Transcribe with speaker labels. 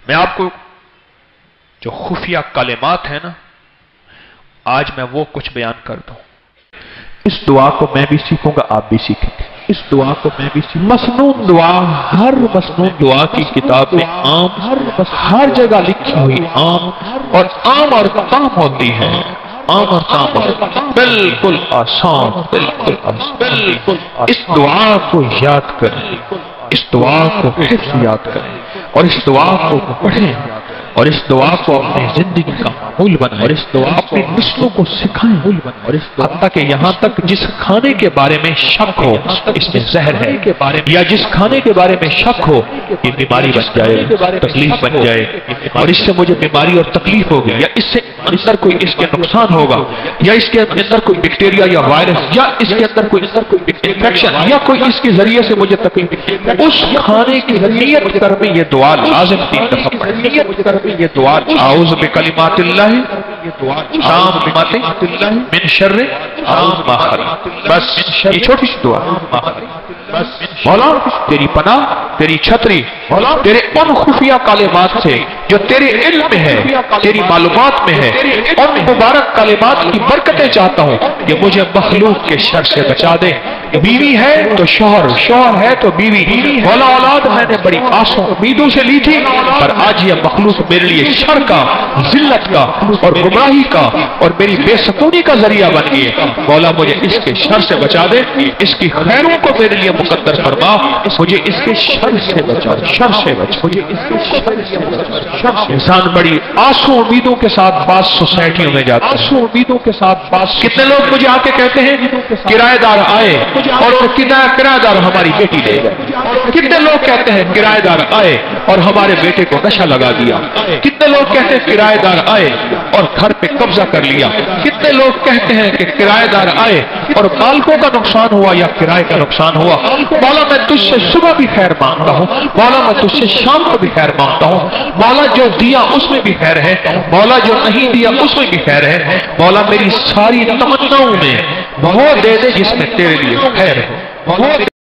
Speaker 1: میں آپ کو جو خفیہ کلمات ہیں نا، آج میں وہ کچھ بیان کر دوں. اس دعا کو میں بھی سیکھوں گا، آپ بھی سیکھیں گے. اس دعا کو میں بھی سیکھوں. مسنون دعا ہر مسنون دعا کی کتاب میں عام ہر جگہ لکھی ہوئی عام اور تام ہوتی ہے. عام اور تام بالکل آسان، بالکل اس دعا کو یاد کریں، اس دعا کو حفظ یاد کریں اور اس دعا کو پڑھیں اور اس دعا کو اپنی زندگی کا معمول بنائیں اور اس دعا اپنی نسلوں کو سکھائیں. اور حتیٰ کہ یہاں تک جس کھانے کے بارے میں شک ہو اس میں زہر ہے یا جس کھانے کے بارے میں شک ہو یہ بیماری بن جائے، تکلیف بن جائے اور اس سے مجھے بیماری اور تکلیف ہوگی یا اس سے اندر کوئی اس کے نقصان ہوگا یا اس کے اندر کوئی بیکٹیریا یا وائرس یا اس کے اندر کوئی انفیکشن یا کوئی اس کے ذریعے سے مجھے تکلیف، اس کھانے کی نیت کر میں یہ دعا لازم 3 دفعہ پڑھیں. نیت کر میں یہ دعا اعوذ بکلمات اللہ تامات من شر ما خلق. بس یہ چھوٹی سی دعا. مولا تیری پناہ، تیری چھتری تیرے ان خفیہ کلمات سے جو تیرے علم میں ہے، تیری معلومات میں ہے، ان مبارک کلمات کی برکتیں چاہتا ہوں کہ مجھے مخلوق کے شر سے بچا دے. بیوی ہے تو شوہر، شوہر ہے تو بیوی. مولا اولاد میں نے بڑی آسوں امیدوں سے لی تھی پر آج یہ مخلوق میرے لیے شر کا، ذلت کا اور گمراہی کا اور میری بے سکونی کا ذریعہ بن گئی. مولا مجھے اس کے شر سے بچا دے، اس کی خیروں کو میرے لیے مقدر فرما، مجھے اس کے شر سے بچا، شر سے بچا، مجھے اس کے شر سے بچا. انسان بڑی آسوں امیدوں کے ساتھ بعض سوسائٹیوں میں جاتا ہے. آسوں امیدوں کے ساتھ بعض کتنے لوگ مجھے آ کے کہتے ہیں کرایہ دار آئے اور کرایہ دار ہماری بیٹی لے گئے. کتنے لوگ کہتے ہیں کرایہ دار آئے اور ہمارے بیٹے کو نشہ لگا دیا. کتنے لوگ کہتے ہیں کرایہ دار آئے اور گھر پہ قبضہ کر لیا. کتنے لوگ کہتے ہیں کہ کرایہ دار آئے اور مالکوں کا نقصان ہوا یا کرایہ کا نقصان ہوا. مولا میں تجھ سے صبح بھی خیر مانگتا ہوں، مولا میں تجھ سے شام کو بھی خیر مانگتا ہوں. مولا جو دیا اس میں بھی خیر ہے، مولا جو نہیں دیا اس میں بھی خیر ہے. مولا میری ساری تمناؤں میں وہ دے دے جس میں تیرے لیے خیر ہے.